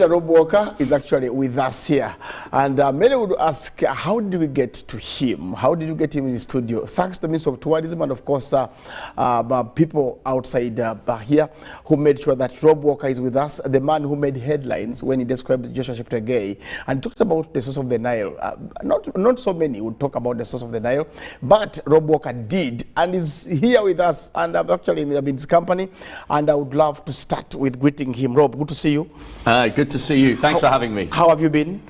Rob Walker is actually with us here, and many would ask, how did we get to him? How did you get him in the studio? Thanks to the Minister of Tourism and of course people outside here who made sure that Rob Walker is with us, the man who made headlines when he described Joshua Cheptegei and talked about the source of the Nile. Not so many would talk about the source of the Nile, but Rob Walker did, and is here with us, and I'm actually in his company, and I would love to start with greeting him. Rob, good to see you. Good to see you. Thanks for having me. How have you been?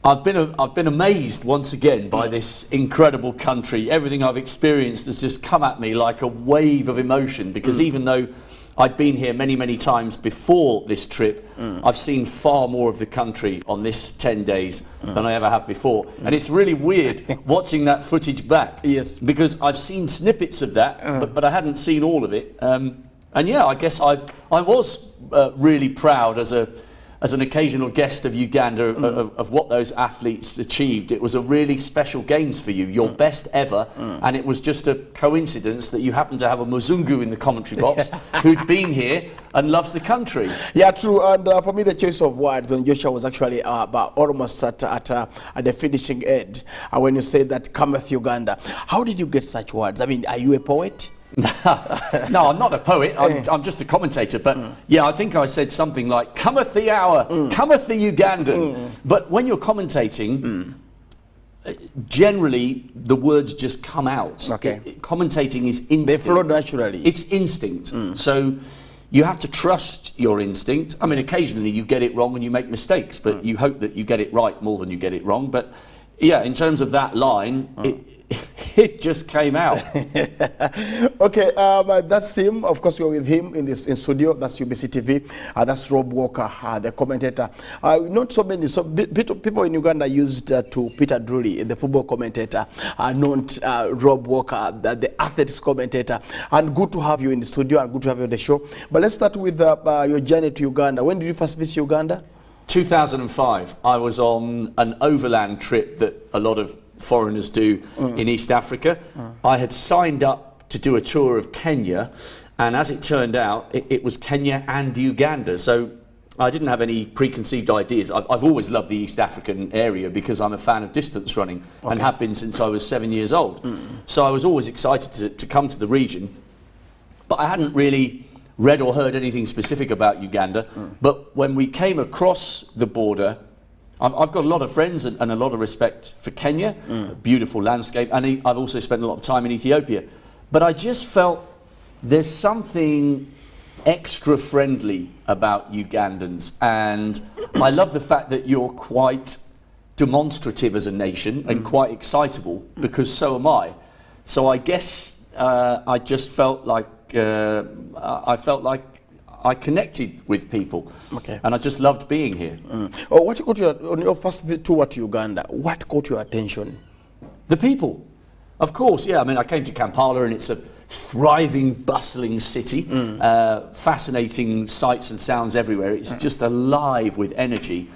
I've been amazed once again by this incredible country. Everything I've experienced has just come at me like a wave of emotion, because even though I'd been here many, many times before this trip, I've seen far more of the country on this 10 days than I ever have before. And it's really weird watching that footage back. Yes. Because I've seen snippets of that, but I hadn't seen all of it. And yeah, I guess I was really proud as an occasional guest of Uganda of what those athletes achieved. It was a really special games for you, your best ever, and it was just a coincidence that you happened to have a Muzungu in the commentary box who'd been here and loves the country. Yeah, true. And for me, the choice of words on Joshua was actually almost at the finishing end when you said that cometh Uganda. How did you get such words? I mean, are you a poet? No, I'm not a poet. I'm just a commentator. But yeah, I think I said something like, cometh the hour, cometh the Ugandan. But when you're commentating, generally the words just come out. Okay. Commentating is instinct. They flow naturally. It's instinct. So you have to trust your instinct. I mean, occasionally you get it wrong and you make mistakes, but you hope that you get it right more than you get it wrong. But yeah, in terms of that line, it just came out. Okay, that's him. Of course, we're with him in studio. That's UBC TV. That's Rob Walker, the commentator. Not so many. So people in Uganda used to Peter Drury, the football commentator, not Rob Walker, the athletics commentator. And good to have you in the studio and good to have you on the show. But let's start with your journey to Uganda. When did you first visit Uganda? 2005. I was on an overland trip that a lot of foreigners do in East Africa. I had signed up to do a tour of Kenya, and as it turned out, it was Kenya and Uganda. So I didn't have any preconceived ideas. I've always loved the East African area because I'm a fan of distance running and have been since I was 7 years old. So I was always excited to come to the region, but I hadn't really read or heard anything specific about Uganda. But when we came across the border, I've got a lot of friends and a lot of respect for Kenya, a beautiful landscape, and I've also spent a lot of time in Ethiopia. But I just felt there's something extra friendly about Ugandans, and I love the fact that you're quite demonstrative as a nation and quite excitable, because so am I. So I guess I just felt like I connected with people, and I just loved being here. What caught you on your first tour to Uganda? What caught your attention? The people, of course. Yeah, I mean, I came to Kampala, and it's a thriving, bustling city, fascinating sights and sounds everywhere. It's just alive with energy.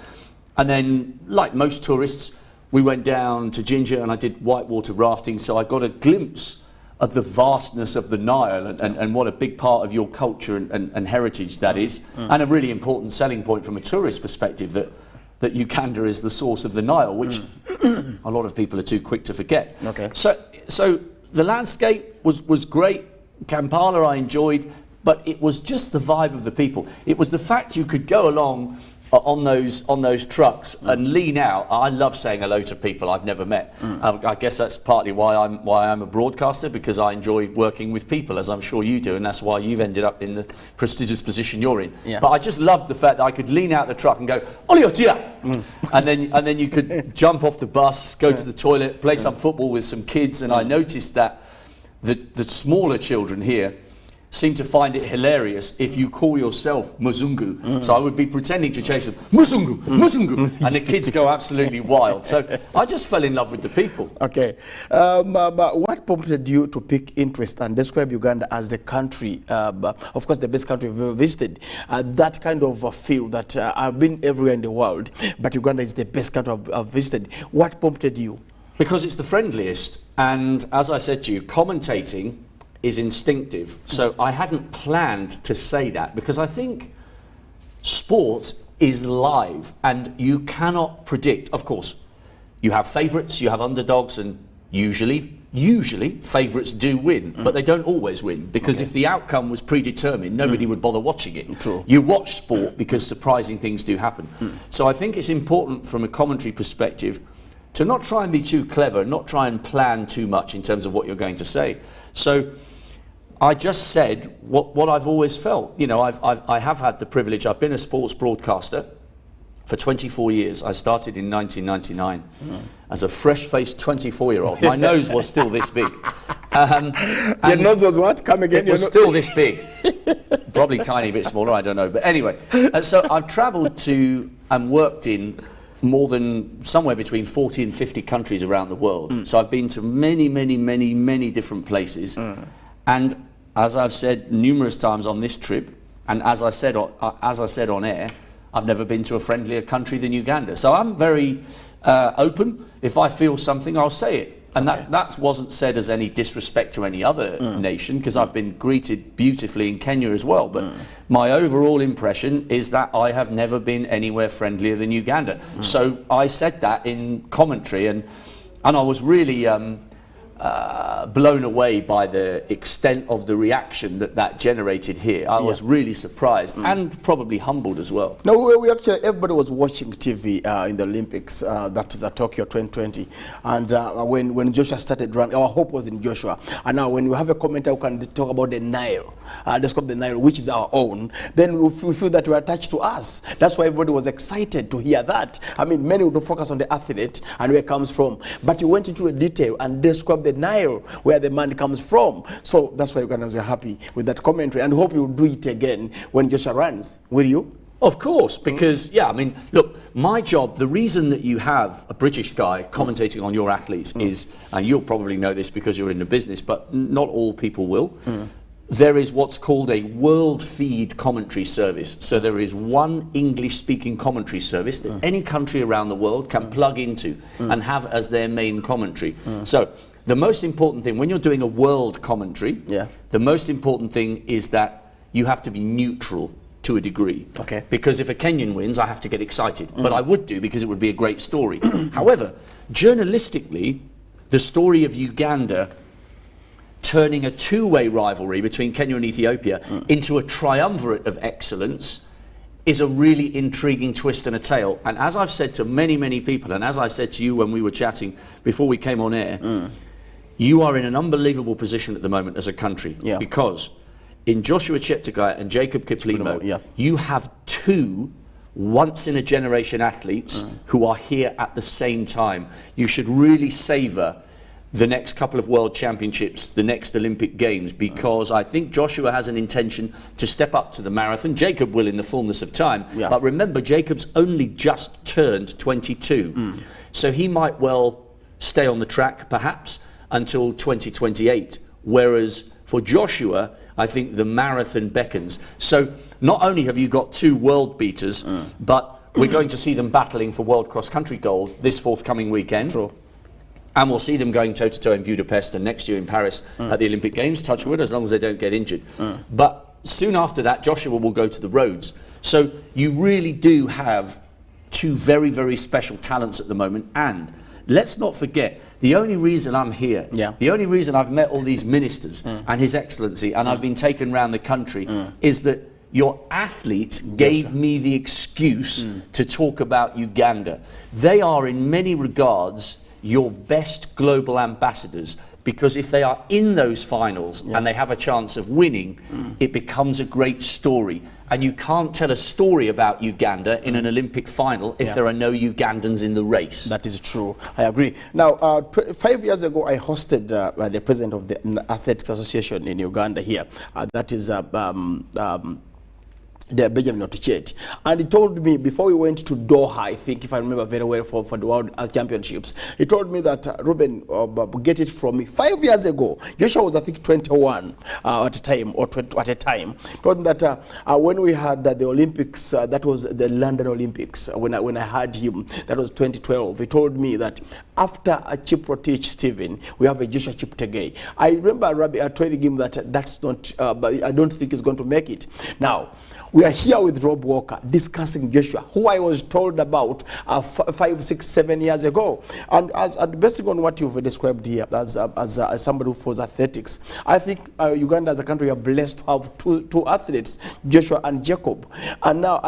And then, like most tourists, we went down to Jinja, and I did whitewater rafting, so I got a glimpse of the vastness of the Nile and what a big part of your culture and heritage that is, and a really important selling point from a tourist perspective that Uganda is the source of the Nile, which a lot of people are too quick to forget. So the landscape was great. Kampala I enjoyed, but it was just the vibe of the people. It was the fact you could go along on those trucks and lean out. I love saying hello to people I've never met. I guess that's partly why I'm a broadcaster, because I enjoy working with people, as I'm sure you do, and that's why you've ended up in the prestigious position you're in. But I just loved the fact that I could lean out the truck and go, Oliotia! And then you could jump off the bus, go to the toilet, play some football with some kids, and I noticed that the smaller children here seem to find it hilarious if you call yourself Muzungu. So I would be pretending to chase them, Muzungu, Muzungu, and the kids go absolutely wild. So I just fell in love with the people. Okay. But what prompted you to pick interest and describe Uganda as the country, of course the best country you've ever visited, that kind of feel that I've been everywhere in the world, but Uganda is the best country I've visited. What prompted you? Because it's the friendliest, and as I said to you, commentating is instinctive. So I hadn't planned to say that, because I think sport is live, and you cannot predict. Of course, you have favourites, you have underdogs, and usually favourites do win, but they don't always win, because if the outcome was predetermined, nobody would bother watching it. True. You watch sport because surprising things do happen. So I think it's important from a commentary perspective to not try and be too clever, not try and plan too much in terms of what you're going to say. So I just said what I've always felt. You know, I have had the privilege. I've been a sports broadcaster for 24 years. I started in 1999 as a fresh-faced 24-year-old. My nose was still this big. Your nose was what? Come again? It was still this big. Probably tiny bit smaller, I don't know. But anyway, so I've travelled to and worked in more than somewhere between 40 and 50 countries around the world. So I've been to many different places. And as I've said numerous times on this trip, and as I said on air, I've never been to a friendlier country than Uganda. So I'm very open. If I feel something, I'll say it. And that wasn't said as any disrespect to any other nation, because I've been greeted beautifully in Kenya as well. But my overall impression is that I have never been anywhere friendlier than Uganda. So I said that in commentary, and I was really blown away by the extent of the reaction that generated here. I was really surprised and probably humbled as well. No, we actually, everybody was watching TV in the Olympics, that is at Tokyo 2020. And when Joshua started running, our hope was in Joshua. And now when you have a commentator who can talk about the Nile, describe the Nile, which is our own, then we feel that we are attached to us. That's why everybody was excited to hear that. I mean, many would focus on the athlete and where it comes from. But you went into the detail and described the Nile, where the man comes from. So that's why Ugandans are happy with that commentary, and hope you'll do it again when Joshua runs. Will you? Of course, because, I mean, look, my job, the reason that you have a British guy commentating on your athletes is, and you'll probably know this because you're in the business, but not all people will, there is what's called a world feed commentary service. So there is one English-speaking commentary service that any country around the world can plug into and have as their main commentary. So the most important thing, when you're doing a world commentary, the most important thing is that you have to be neutral to a degree. Okay. Because if a Kenyan wins, I have to get excited. But I would do, because it would be a great story. However, journalistically, the story of Uganda turning a two-way rivalry between Kenya and Ethiopia into a triumvirate of excellence is a really intriguing twist and a tale. And as I've said to many people, and as I said to you when we were chatting before we came on air, you are in an unbelievable position at the moment as a country, because in Joshua Cheptegei and Jacob Kiplimo, you have two once-in-a-generation athletes who are here at the same time. You should really savour the next couple of World Championships, the next Olympic Games, because I think Joshua has an intention to step up to the marathon. Jacob will in the fullness of time. But remember, Jacob's only just turned 22. So he might well stay on the track, perhaps, until 2028. Whereas for Joshua, I think the marathon beckons. So not only have you got two world beaters, but we're going to see them battling for world cross-country gold this forthcoming weekend. True. And we'll see them going toe-to-toe in Budapest and next year in Paris at the Olympic Games, touch wood, as long as they don't get injured. But soon after that, Joshua will go to the roads. So you really do have two very special talents at the moment. And let's not forget, the only reason I'm here, the only reason I've met all these ministers and His Excellency, and I've been taken around the country, is that your athletes gave me the excuse to talk about Uganda. They are in many regards your best global ambassadors, because if they are in those finals and they have a chance of winning, it becomes a great story. And you can't tell a story about Uganda in an Olympic final if there are no Ugandans in the race. That is true. I agree. Now, 5 years ago, I hosted the president of the Athletics Association in Uganda here. That is the Benjamin Otuchet, and he told me before we went to Doha, I think, if I remember very well, for the World Championships, he told me that Ruben, get it from me 5 years ago. Joshua was, I think, 21 at a time, or at a time. He told me that when we had the Olympics, that was the London Olympics, when I had him, that was 2012. He told me that after a Chiprotich Stephen, we have a Joshua Cheptegei. I remember Rabbi telling him that that's not, but I don't think he's going to make it. Now, We are here with Rob Walker discussing Joshua, who I was told about 5, 6, 7 years ago. And based on what you've described here as somebody who follows athletics, I think Uganda as a country are blessed to have two athletes, Joshua and Jacob. And now,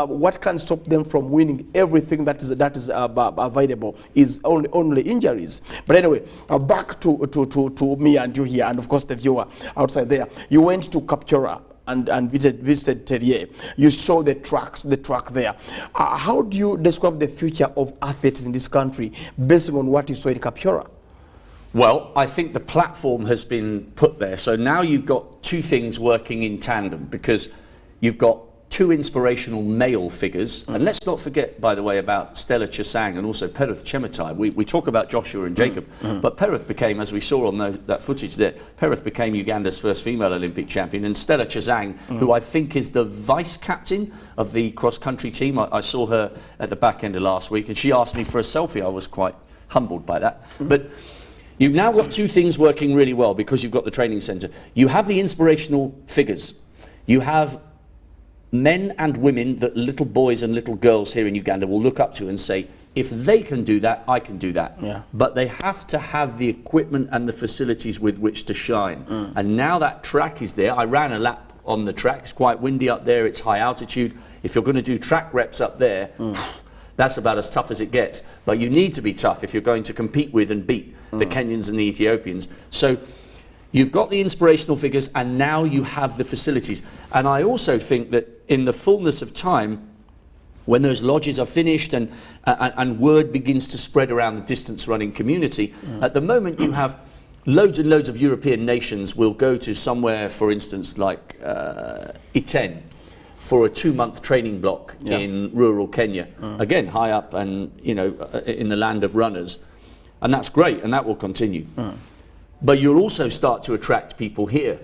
what can stop them from winning everything that is available is only injuries. But anyway, back to me and you here, and of course the viewer outside there. You went to Captura and visited Terrier. You saw the track there. How do you describe the future of athletes in this country based on what you saw in Captura? Well, I think the platform has been put there. So now you've got two things working in tandem, because you've got two inspirational male figures. And let's not forget, by the way, about Stella Chesang and also Pereth Chemutai. We talk about Joshua and Jacob, but Pereth became, as we saw on that footage there, Pereth became Uganda's first female Olympic champion. And Stella Chesang, who I think is the vice captain of the cross-country team, I saw her at the back end of last week, and she asked me for a selfie. I was quite humbled by that. But you've now got two things working really well because you've got the training centre. You have the inspirational figures. You have men and women that little boys and little girls here in Uganda will look up to and say, if they can do that, I can do that. Yeah. But they have to have the equipment and the facilities with which to shine. And now that track is there. I ran a lap on the track. It's quite windy up there. It's high altitude. If you're going to do track reps up there, that's about as tough as it gets. But you need to be tough if you're going to compete with and beat the Kenyans and the Ethiopians. So you've got the inspirational figures, and now you have the facilities. And I also think that in the fullness of time, when those lodges are finished and word begins to spread around the distance running community, at the moment you have loads and loads of European nations will go to somewhere, for instance, like Iten, for a 2-month training block in rural Kenya. Again, high up and, you know, in the land of runners. And that's great, and that will continue. But you'll also start to attract people here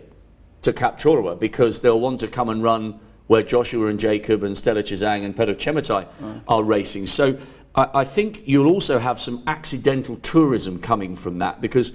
to Captura, because they'll want to come and run where Joshua and Jacob and Stella Chesang and Pereth Chemutai are racing. So I think you'll also have some accidental tourism coming from that, because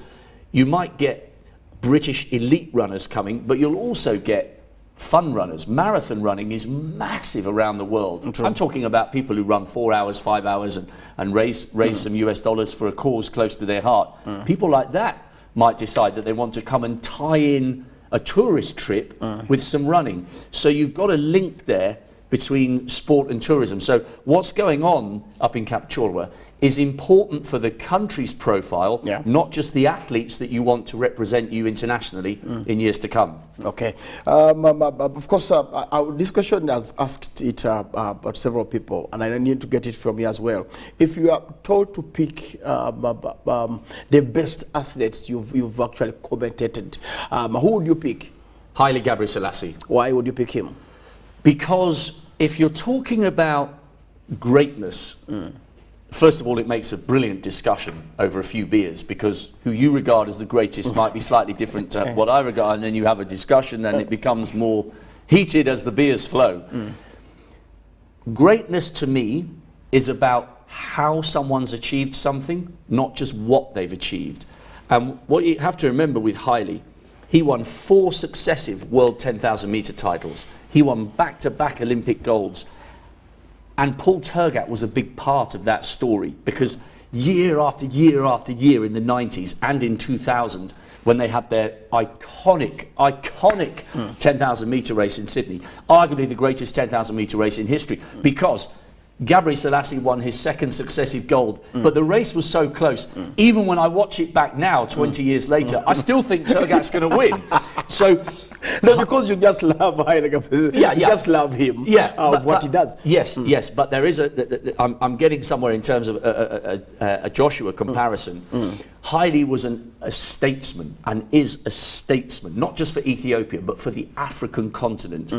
you might get British elite runners coming, but you'll also get fun runners. Marathon running is massive around the world. I'm talking about people who run 4 hours, 5 hours and raise some US dollars for a cause close to their heart. People like that might decide that they want to come and tie in a tourist trip with some running. So you've got a link there between sport and tourism. So what's going on up in Captura is important for the country's profile, not just the athletes that you want to represent you internationally in years to come. Okay. Of course, this question I've asked it about several people, and I need to get it from you as well. If you are told to pick the best athletes you've actually commentated, who would you pick? Haile Gebrselassie. Why would you pick him? Because if you're talking about greatness, first of all, it makes a brilliant discussion over a few beers, because who you regard as the greatest might be slightly different to what I regard, and then you have a discussion and it becomes more heated as the beers flow. Greatness to me is about how someone's achieved something, not just what they've achieved. And what you have to remember with Haile, he won 4 successive World 10,000 meter titles. He won back-to-back Olympic golds. And Paul Tergat was a big part of that story, because year after year after year in the 90s and in 2000, when they had their iconic 10,000 meter race in Sydney, arguably the greatest 10,000 meter race in history, because Gebrselassie won his 2nd successive gold, but the race was so close. Even when I watch it back now, 20 years later, I still think Tergat's going to win. So, no, because you just love Haile Gebrselassie. You just love him. What he does. Yes, yes, but there is I'm getting somewhere in terms of a Joshua comparison. Haile was a statesman, and is a statesman, not just for Ethiopia, but for the African continent.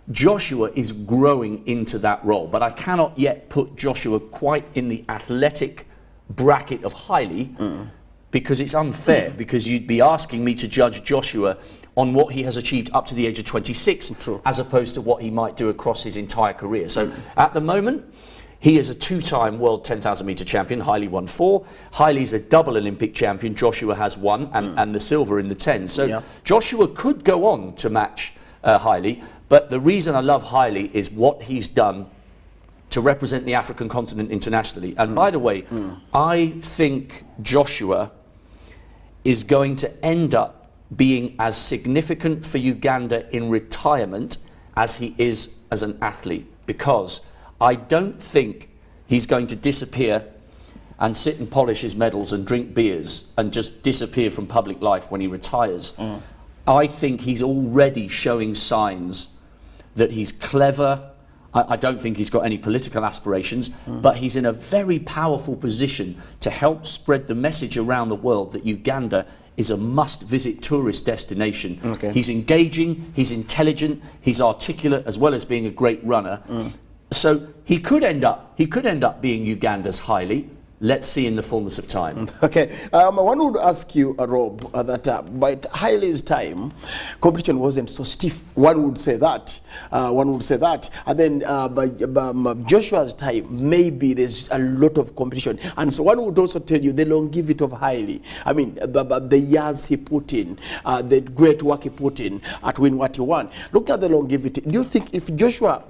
Joshua is growing into that role, but I cannot yet put Joshua quite in the athletic bracket of Haile, because it's unfair, because you'd be asking me to judge Joshua on what he has achieved up to the age of 26, as opposed to what he might do across his entire career. So at the moment, he is a 2-time world 10,000 meter champion. Haile won 4. Haile's a double Olympic champion. Joshua has 1 and the silver in the 10. So Joshua could go on to match Haile. But the reason I love Haile is what he's done to represent the African continent internationally. And by the way, I think Joshua is going to end up being as significant for Uganda in retirement as he is as an athlete, because I don't think he's going to disappear and sit and polish his medals and drink beers and just disappear from public life when he retires. I think he's already showing signs that he's clever. I don't think he's got any political aspirations, but he's in a very powerful position to help spread the message around the world that Uganda is a must-visit tourist destination. He's engaging, he's intelligent, he's articulate, as well as being a great runner. So he could end up being Uganda's Haile. Let's see in the fullness of time. Okay, one would ask you, Rob, that by Haile's time, competition wasn't so stiff. One would say that. And then by Joshua's time, maybe there's a lot of competition. And so one would also tell you the longevity of Haile. I mean, the years he put in, the great work he put in at win what he won. Look at the longevity. Do you think if Joshua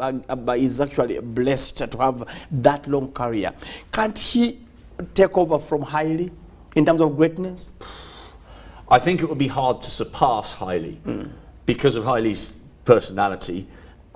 is actually blessed to have that long career, can't he take over from Haile in terms of greatness? I think it would be hard to surpass Haile because of Haile's personality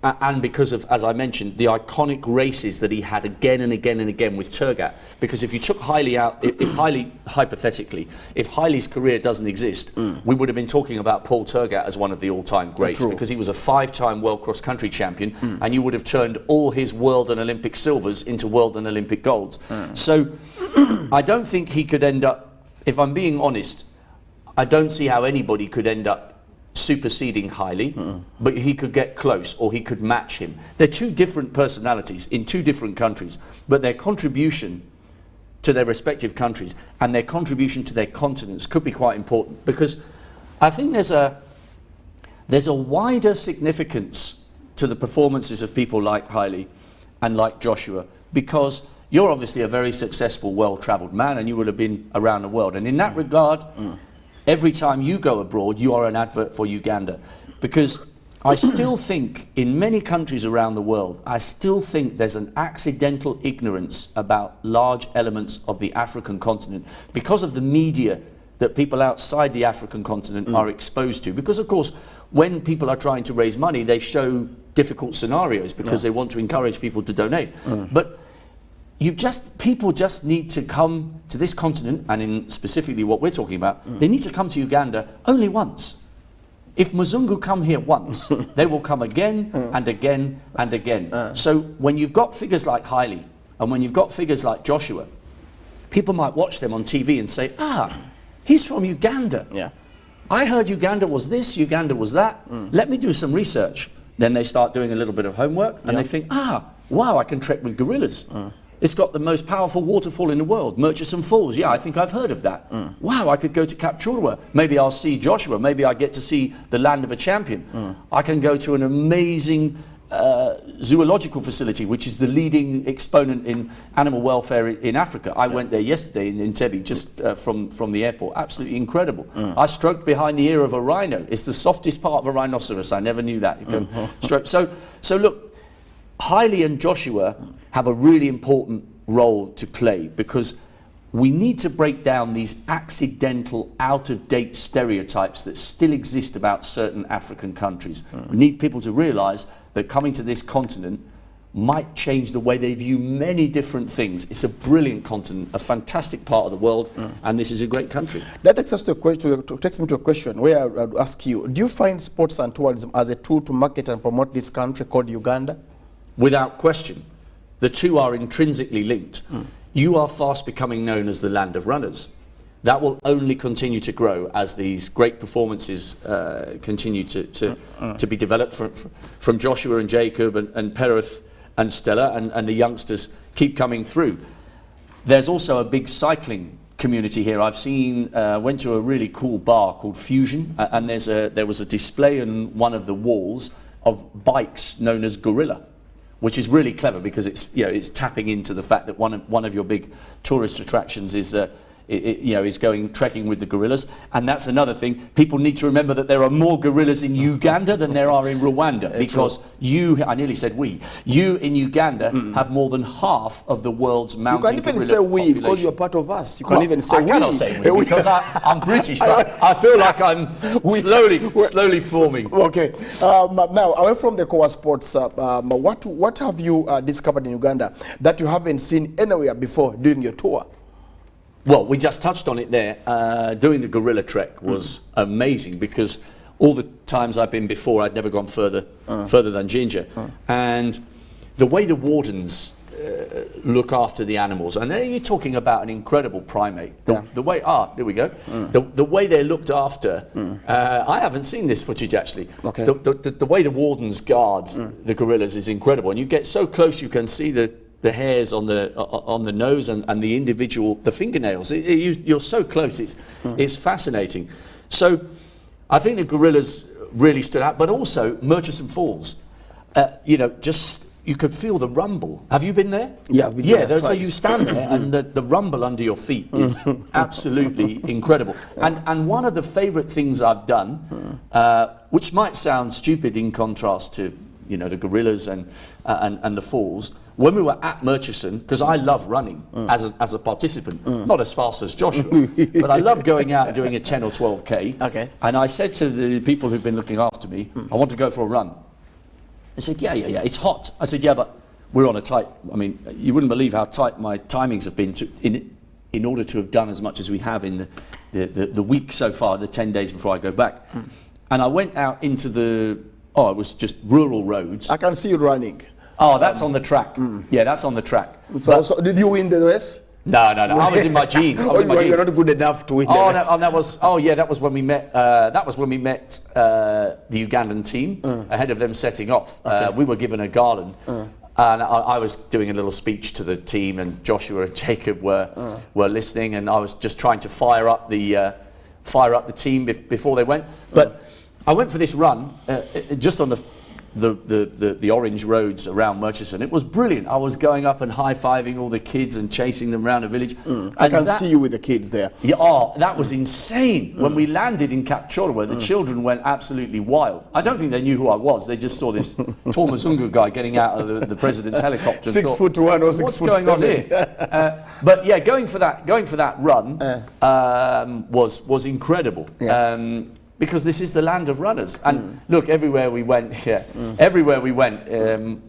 and because of, as I mentioned, the iconic races that he had again and again and again with Turgat. Because if you took Haile out, if Haile, hypothetically, if Haile's career doesn't exist, we would have been talking about Paul Turgat as one of the all-time greats, because he was a 5-time world cross-country champion, and you would have turned all his world and Olympic silvers into world and Olympic golds. So I don't think he could end up, if I'm being honest, I don't see how anybody could end up superseding Haile, but he could get close, or he could match him. They're two different personalities in two different countries, but their contribution to their respective countries and their contribution to their continents could be quite important, because I think there's a wider significance to the performances of people like Haile and like Joshua, because you're obviously a very successful, well-traveled man, and you would have been around the world, and in that regard, every time you go abroad, you are an advert for Uganda. Because I still think, in many countries around the world, I still think there's an accidental ignorance about large elements of the African continent because of the media that people outside the African continent are exposed to. Because, of course, when people are trying to raise money, they show difficult scenarios because they want to encourage people to donate. But people just need to come to this continent, and in specifically what we're talking about, they need to come to Uganda only once. If Mzungu come here once, they will come again and again and again. So when you've got figures like Haile, and when you've got figures like Joshua, people might watch them on TV and say, he's from Uganda. I heard Uganda was this, Uganda was that. Let me do some research. Then they start doing a little bit of homework, and they think, wow, I can trek with gorillas. It's got the most powerful waterfall in the world, Murchison Falls. Yeah, I think I've heard of that. Wow, I could go to Kapchorwa. Maybe I'll see Joshua. Maybe I get to see the land of a champion. I can go to an amazing zoological facility, which is the leading exponent in animal welfare in Africa. I went there yesterday in Entebbe, just from the airport. Absolutely incredible. I stroked behind the ear of a rhino. It's the softest part of a rhinoceros. I never knew that. You can stroke. So look, Haile and Joshua have a really important role to play, because we need to break down these accidental, out-of-date stereotypes that still exist about certain African countries. We need people to realize that coming to this continent might change the way they view many different things. It's a brilliant continent, a fantastic part of the world, and this is a great country. That takes us to a question, takes me to a question where I would ask you, do you find sports and tourism as a tool to market and promote this country called Uganda? Without question. The two are intrinsically linked. You are fast becoming known as the land of runners. That will only continue to grow as these great performances continue to be developed from Joshua and Jacob and Pereth and Stella, and the youngsters keep coming through. There's also a big cycling community here. I've seen, went to a really cool bar called Fusion, and there was a display on one of the walls of bikes known as Gorilla, which is really clever, because it's tapping into the fact that one of your big tourist attractions is is going trekking with the gorillas. And that's another thing. People need to remember that there are more gorillas in Uganda than there are in Rwanda, because I nearly said you in Uganda have more than half of the world's mountain gorilla population. You can even say we, because you're part of us. You can even say I cannot say we, because I'm British, but I feel like I'm slowly forming. Okay. Now, away from the core sports, what have you discovered in Uganda that you haven't seen anywhere before during your tour? Well, we just touched on it there. Doing the gorilla trek was amazing, because all the times I've been before, I'd never gone further than Ginger. And the way the wardens look after the animals, and you're talking about an incredible primate. The way, there we go. The way they're looked after, I haven't seen this footage actually. Okay. The way the wardens guard the gorillas is incredible, and you get so close you can see the hairs on the nose and the individual, the fingernails. You're so close, it's fascinating. So I think the gorillas really stood out, but also Murchison Falls. You could feel the rumble. Have you been there? Yeah, so you stand there and the rumble under your feet is absolutely incredible. And one of the favourite things I've done, which might sound stupid in contrast to the gorillas and the falls, when we were at Murchison, because I love running as a participant, not as fast as Joshua, but I love going out and doing a 10 or 12K. Okay. And I said to the people who've been looking after me, I want to go for a run. They said, yeah, it's hot. I said, yeah, but we're on a tight, you wouldn't believe how tight my timings have been in order to have done as much as we have in the week so far, the 10 days before I go back. And I went out into it was just rural roads. I can see you running. Oh, that's on the track. Yeah, that's on the track. So did you win the race? No. I was in my jeans. You're not good enough to win the race. That was when we met. That was when we met the Ugandan team ahead of them setting off. Okay. We were given a garland, and I was doing a little speech to the team, and Joshua and Jacob were listening, and I was just trying to fire up the team before they went. But I went for this run just on the orange roads around Murchison. It was brilliant. I was going up and high-fiving all the kids and chasing them around the village. I can see you with the kids there. Yeah, that was insane. When we landed in Kapchorwa, the children went absolutely wild. I don't think they knew who I was. They just saw this tall Muzungu guy getting out of the president's helicopter. 6'1" or 6'7". What's going on here? But yeah, going for that run was incredible. Yeah. Because this is the land of runners, and look, everywhere we went,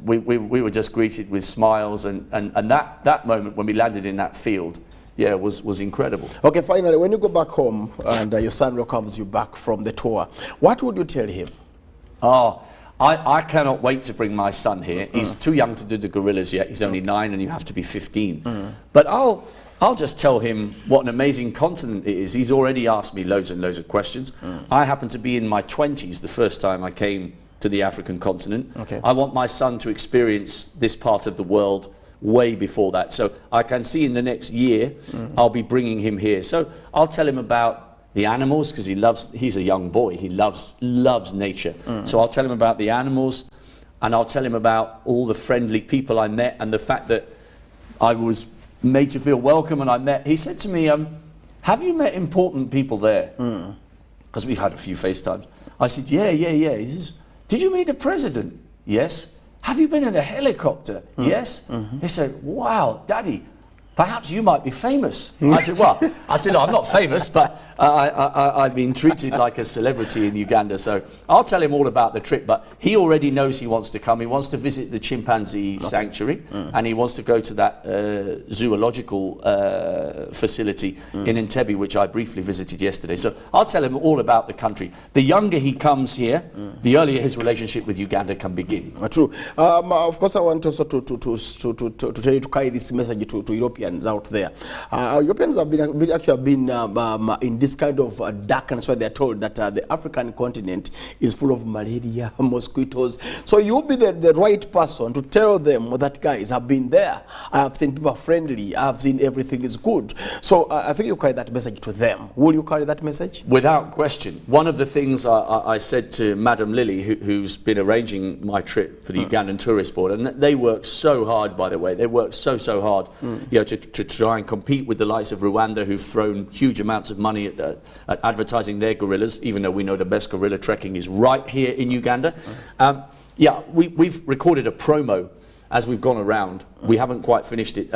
we were just greeted with smiles, and that moment when we landed in that field, was incredible. Okay, finally, when you go back home and your son welcomes you back from the tour, what would you tell him? I cannot wait to bring my son here. He's too young to do the gorillas yet. He's only 9, and you have to be 15. But I'll just tell him what an amazing continent it is. He's already asked me loads and loads of questions. I happen to be in my 20s the first time I came to the African continent. Okay. I want my son to experience this part of the world way before that. So I can see in the next year, I'll be bringing him here. So I'll tell him about the animals, because he's a young boy. He loves nature. So I'll tell him about the animals, and I'll tell him about all the friendly people I met, and the fact that I was made to feel welcome. And he said to me, have you met important people there? Because we've had a few FaceTimes. I said, yeah. He says, did you meet the president? Yes. Have you been in a helicopter? Yes. He said, wow, Daddy, perhaps you might be famous. I said, no, I'm not famous, but I've been treated like a celebrity in Uganda. So I'll tell him all about the trip, but he already knows he wants to come. He wants to visit the chimpanzee sanctuary, and he wants to go to that zoological facility in Entebbe, which I briefly visited yesterday. So I'll tell him all about the country. The younger he comes here, the earlier his relationship with Uganda can begin. True. Of course, I want also to tell you to carry this message to Europeans out there. Europeans have been in this kind of darkness where they're told that the African continent is full of malaria, mosquitoes. So you'll be the right person to tell them that, guys, I've been there. I have seen people friendly. I have seen everything is good. So I think you carry that message to them. Will you carry that message? Without question. One of the things I said to Madam Lily, who's been arranging my trip for the Ugandan Tourist Board, and they work so hard, by the way. They work so hard, to to try and compete with the likes of Rwanda, who've thrown huge amounts of money at advertising their gorillas, even though we know the best gorilla trekking is right here in Uganda. Yeah, we've recorded a promo as we've gone around. We haven't quite finished it.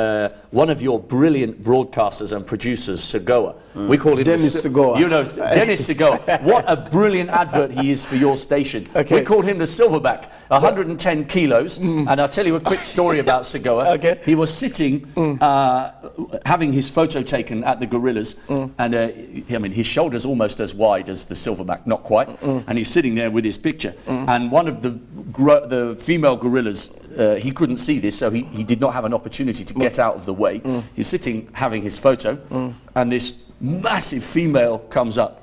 One of your brilliant broadcasters and producers, Segoa, we call him Dennis Segoa. You know, Dennis Segoa. What a brilliant advert he is for your station. Okay. We called him the Silverback, 110 kilos. And I'll tell you a quick story about Segoa. Okay. He was sitting, having his photo taken at the gorillas, and I mean, his shoulder's almost as wide as the Silverback, not quite, and he's sitting there with his picture. And one of the female gorillas, he couldn't see this, so he did not have an opportunity to get out of the way. He's sitting having his photo, and this massive female comes up,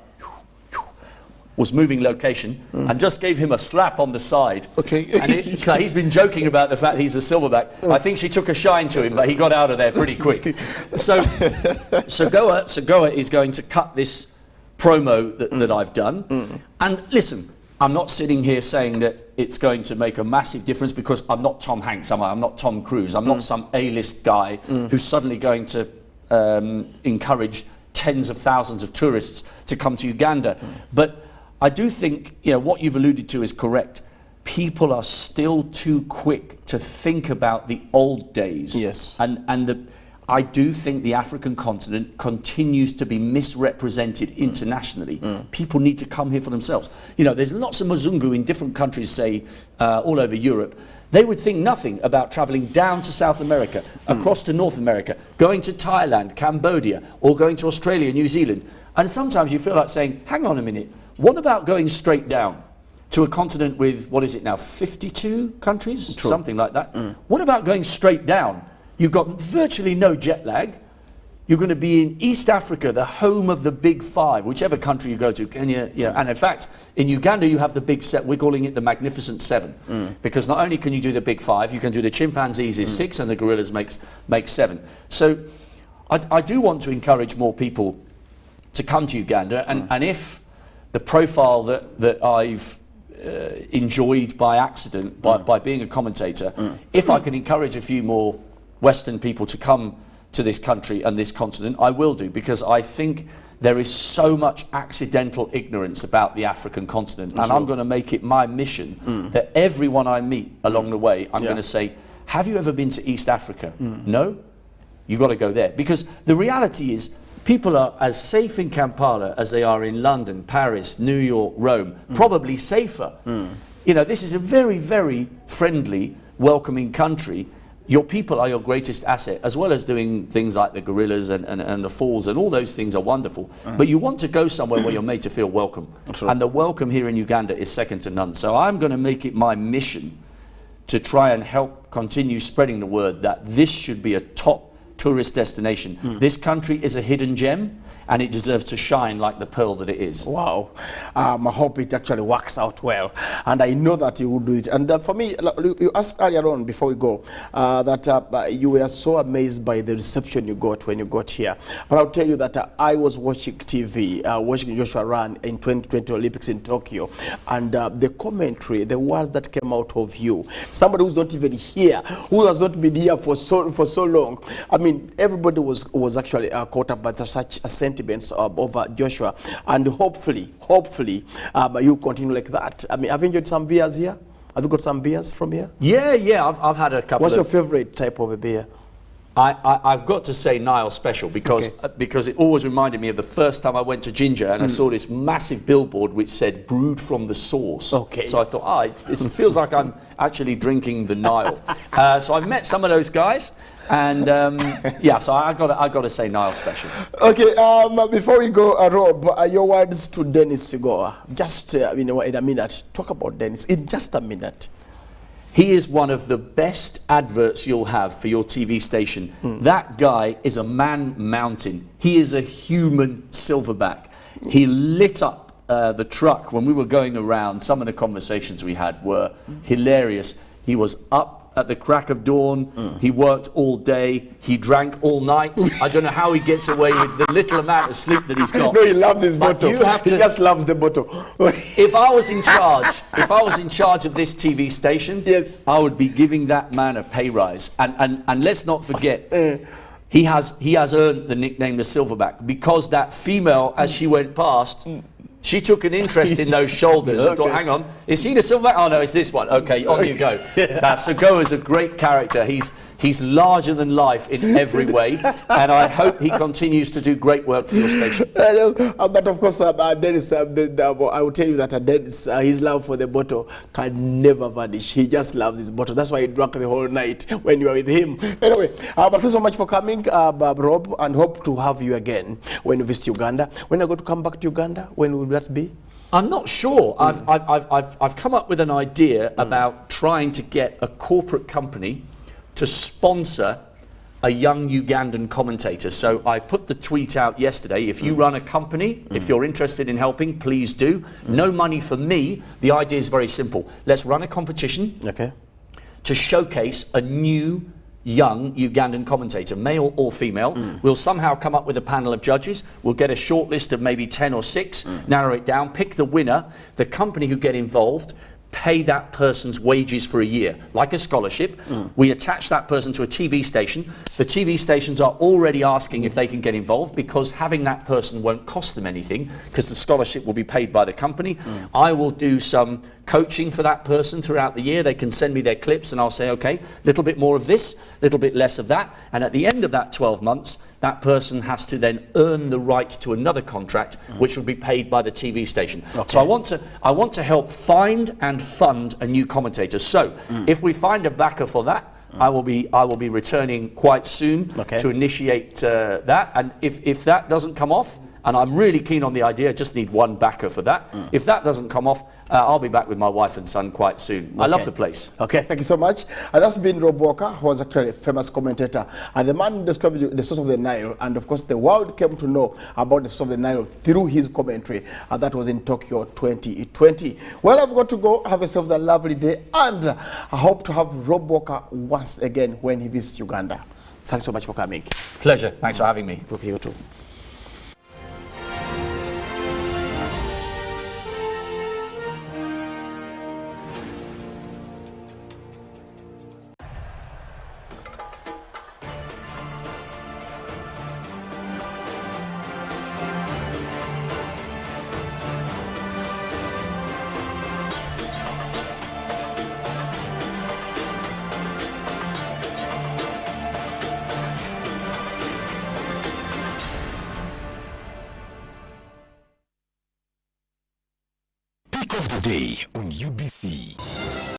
was moving location, and just gave him a slap on the side. Okay. And he's been joking about the fact he's a silverback. I think she took a shine to him, but he got out of there pretty quick. So Segoa is going to cut this promo that I've done. And listen, I'm not sitting here saying that it's going to make a massive difference, because I'm not Tom Hanks, I'm not Tom Cruise, I'm not some A-list guy who's suddenly going to encourage tens of thousands of tourists to come to Uganda. But I do think, you know, what you've alluded to is correct. People are still too quick to think about the old days. Yes. I do think the African continent continues to be misrepresented internationally. People need to come here for themselves. You know, there's lots of Mzungu in different countries, say, all over Europe. They would think nothing about traveling down to South America, across to North America, going to Thailand, Cambodia, or going to Australia, New Zealand. And sometimes you feel like saying, hang on a minute, what about going straight down to a continent with, what is it now, 52 countries? True. Something like that. What about going straight down? You've got virtually no jet lag. You're going to be in East Africa, the home of the big five, whichever country you go to, Kenya. Yeah. And in fact, in Uganda, you have the big set. We're calling it the Magnificent Seven. Because not only can you do the big five, you can do the chimpanzees is 6 and the gorillas makes 7. So I do want to encourage more people to come to Uganda. And if the profile that I've enjoyed by accident, by being a commentator, if I can encourage a few more Western people to come to this country and this continent, I will do, because I think there is so much accidental ignorance about the African continent. And I'm going to make it my mission that everyone I meet along the way, I'm going to say, have you ever been to East Africa? No? You've got to go there. Because the reality is, people are as safe in Kampala as they are in London, Paris, New York, Rome, probably safer. You know, this is a very, very friendly, welcoming country. Your people are your greatest asset, as well as doing things like the gorillas and the falls, and all those things are wonderful. But you want to go somewhere where you're made to feel welcome. And the welcome here in Uganda is second to none. So I'm going to make it my mission to try and help continue spreading the word that this should be a top tourist destination. This country is a hidden gem, and it deserves to shine like the pearl that it is. Wow. I hope it actually works out well, and I know that you will do it. And for me, you asked earlier on, before we go, that you were so amazed by the reception you got when you got here. But I'll tell you that I was watching TV, watching Joshua run in 2020 Olympics in Tokyo, and the commentary, the words that came out of you, somebody who's not even here, who has not been here for so long. I mean, everybody was actually caught up by such a sentiments over Joshua, and hopefully you continue like that. I mean, have you enjoyed some beers here? Have you got some beers from here? Yeah, I've had a couple. What's your favorite type of a beer? I've got to say Nile Special, because it always reminded me of the first time I went to Ginger and I saw this massive billboard which said brewed from the source. So I thought, it feels like I'm actually drinking the Nile. So I've met some of those guys, and yeah, so I got to say Nile Special. Okay, before we go, Rob, your words to Dennis Segoa. Just in a minute, talk about Dennis in just a minute. He is one of the best adverts you'll have for your TV station. That guy is a man mountain. He is a human silverback. He lit up the truck when we were going around. Some of the conversations we had were hilarious. He was up at the crack of dawn. He worked all day. He drank all night. I don't know how he gets away with the little amount of sleep that he's got. No, he loves his bottle. He just loves the bottle. If I was in charge of this TV station, I would be giving that man a pay rise. And let's not forget, he has earned the nickname the Silverback, because that female, as she went past, she took an interest in those shoulders and thought, hang on, is he the Silverback? Oh no, it's this one. Okay, on you go. So Goa's a great character. He's larger than life in every way, and I hope he continues to do great work for your station. But of course, Dennis, I will tell you that Dennis, his love for the bottle can never vanish. He just loves his bottle. That's why he drank the whole night when you are with him. Anyway, but thanks so much for coming, Rob, and hope to have you again when you visit Uganda. When are you going to come back to Uganda? When will that be? I'm not sure. I've come up with an idea about trying to get a corporate company to sponsor a young Ugandan commentator. So I put the tweet out yesterday. If you run a company, if you're interested in helping, please do. No money for me. The idea is very simple. Let's run a competition to showcase a new young Ugandan commentator, male or female. We'll somehow come up with a panel of judges. We'll get a short list of maybe 10 or 6, narrow it down, pick the winner. The company who get involved pay that person's wages for a year, like a scholarship. We attach that person to a TV station. The TV stations are already asking if they can get involved, because having that person won't cost them anything, because the scholarship will be paid by the company. I will do some coaching for that person throughout the year. They can send me their clips and I'll say, okay, a little bit more of this, a little bit less of that. And at the end of that 12 months, that person has to then earn the right to another contract, which will be paid by the TV station. So I want to help find and fund a new commentator. So if we find a backer for that, I will be returning quite soon to initiate that. And if that doesn't come off, and I'm really keen on the idea, just need one backer for that. If that doesn't come off, I'll be back with my wife and son quite soon. I love the place. Okay, thank you so much. And that's been Rob Walker, who was actually a famous commentator, and the man who described the source of the Nile. And of course, the world came to know about the source of the Nile through his commentary, and that was in Tokyo 2020. Well, I've got to go. Have yourselves a lovely day, and I hope to have Rob Walker once again when he visits Uganda. Thanks so much for coming. Pleasure. Thanks for having me. Okay, you too. Of the day on UBC.